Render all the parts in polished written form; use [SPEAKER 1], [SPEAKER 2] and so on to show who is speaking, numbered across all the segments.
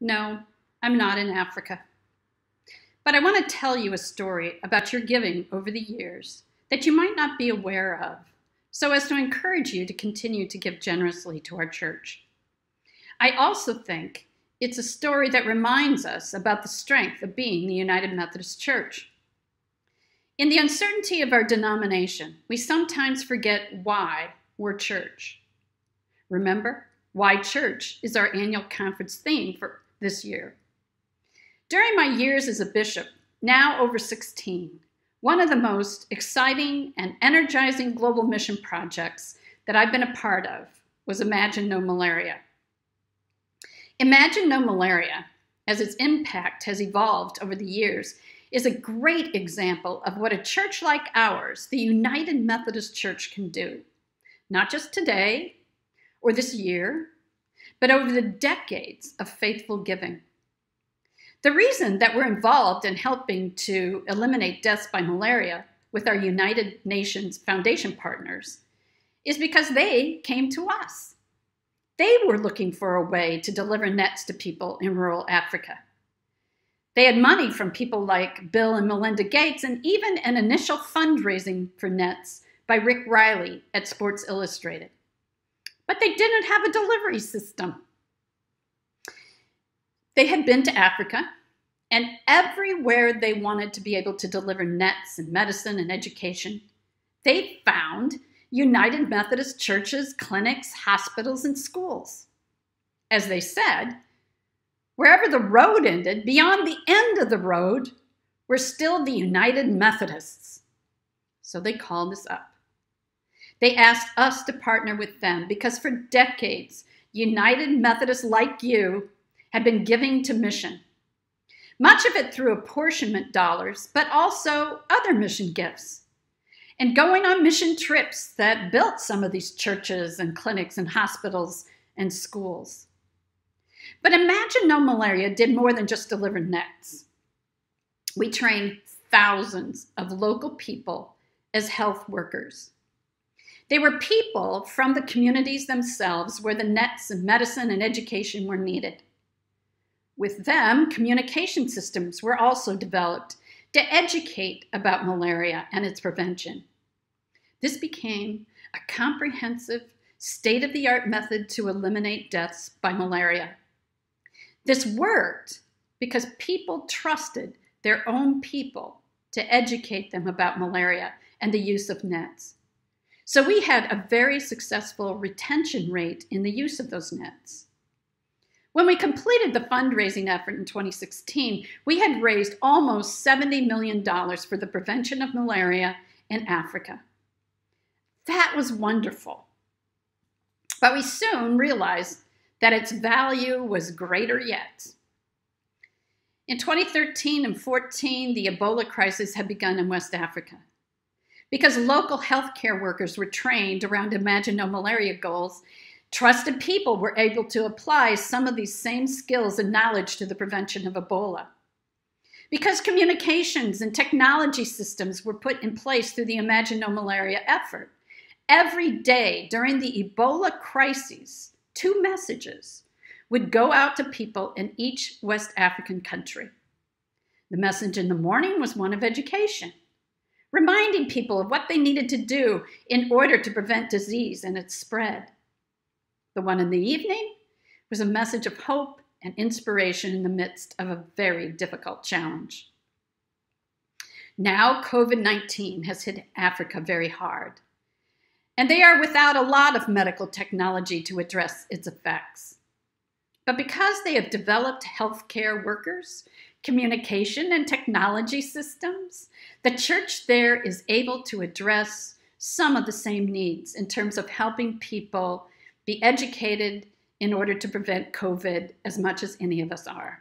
[SPEAKER 1] No, I'm not in Africa. But I want to tell you a story about your giving over the years that you might not be aware of, so as to encourage you to continue to give generously to our church. I also think it's a story that reminds us about the strength of being the United Methodist Church. In the uncertainty of our denomination, we sometimes forget why we're church. Remember, Why Church is our annual conference theme for this year. During my years as a bishop, now over 16, one of the most exciting and energizing global mission projects that I've been a part of was Imagine No Malaria. Imagine No Malaria, as its impact has evolved over the years, is a great example of what a church like ours, the United Methodist Church, can do. Not just today or this year, but over the decades of faithful giving. The reason that we're involved in helping to eliminate deaths by malaria with our United Nations Foundation partners is because they came to us. They were looking for a way to deliver nets to people in rural Africa. They had money from people like Bill and Melinda Gates and even an initial fundraising for nets by Rick Riley at Sports Illustrated. But they didn't have a delivery system. They had been to Africa, and everywhere they wanted to be able to deliver nets and medicine and education, they found United Methodist churches, clinics, hospitals, and schools. As they said, wherever the road ended, beyond the end of the road, were still the United Methodists. So they called us up. They asked us to partner with them because for decades, United Methodists like you had been giving to mission. Much of it through apportionment dollars, but also other mission gifts. And going on mission trips that built some of these churches and clinics and hospitals and schools. But Imagine No Malaria did more than just deliver nets. We trained thousands of local people as health workers. They were people from the communities themselves where the nets and medicine and education were needed. With them, communication systems were also developed to educate about malaria and its prevention. This became a comprehensive, state-of-the-art method to eliminate deaths by malaria. This worked because people trusted their own people to educate them about malaria and the use of nets. So we had a very successful retention rate in the use of those nets. When we completed the fundraising effort in 2016, we had raised almost $70 million for the prevention of malaria in Africa. That was wonderful. But we soon realized that its value was greater yet. In 2013 and 14, the Ebola crisis had begun in West Africa. Because local healthcare workers were trained around Imagine No Malaria goals, trusted people were able to apply some of these same skills and knowledge to the prevention of Ebola. Because communications and technology systems were put in place through the Imagine No Malaria effort, every day during the Ebola crises, 2 messages would go out to people in each West African country. The message in the morning was one of education, reminding people of what they needed to do in order to prevent disease and its spread. The one in the evening was a message of hope and inspiration in the midst of a very difficult challenge. Now COVID-19 has hit Africa very hard, and they are without a lot of medical technology to address its effects. But because they have developed healthcare workers, communication and technology systems, the church there is able to address some of the same needs in terms of helping people be educated in order to prevent COVID as much as any of us are.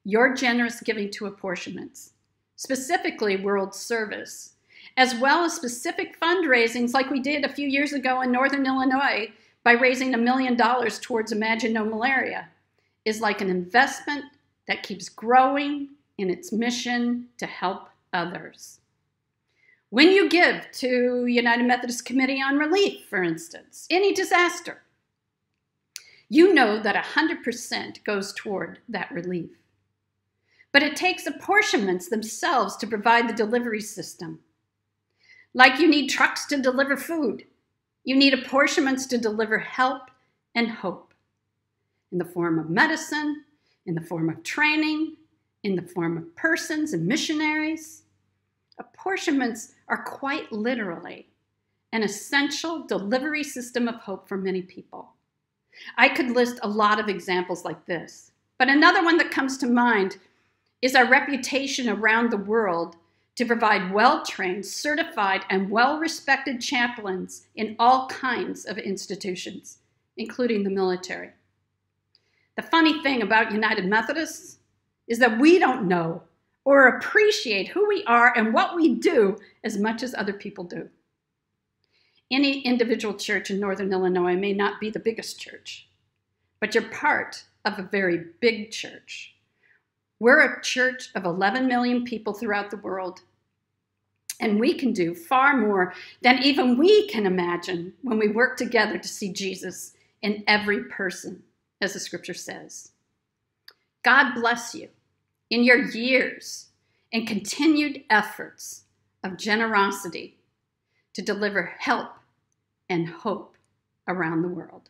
[SPEAKER 1] Your generous giving to apportionments, specifically World Service, as well as specific fundraisings like we did a few years ago in Northern Illinois by raising $1 million towards Imagine No Malaria, is like an investment that keeps growing in its mission to help others. When you give to United Methodist Committee on Relief, for instance, any disaster, you know that 100% goes toward that relief. But it takes apportionments themselves to provide the delivery system. Like you need trucks to deliver food, you need apportionments to deliver help and hope in the form of medicine, in the form of training, in the form of persons and missionaries. Apportionments are quite literally an essential delivery system of hope for many people. I could list a lot of examples like this, but another one that comes to mind is our reputation around the world to provide well-trained, certified, and well-respected chaplains in all kinds of institutions, including the military. The funny thing about United Methodists is that we don't know or appreciate who we are and what we do as much as other people do. Any individual church in Northern Illinois may not be the biggest church, but you're part of a very big church. We're a church of 11 million people throughout the world, and we can do far more than even we can imagine when we work together to see Jesus in every person, as the scripture says. God bless you in your years and continued efforts of generosity to deliver help and hope around the world.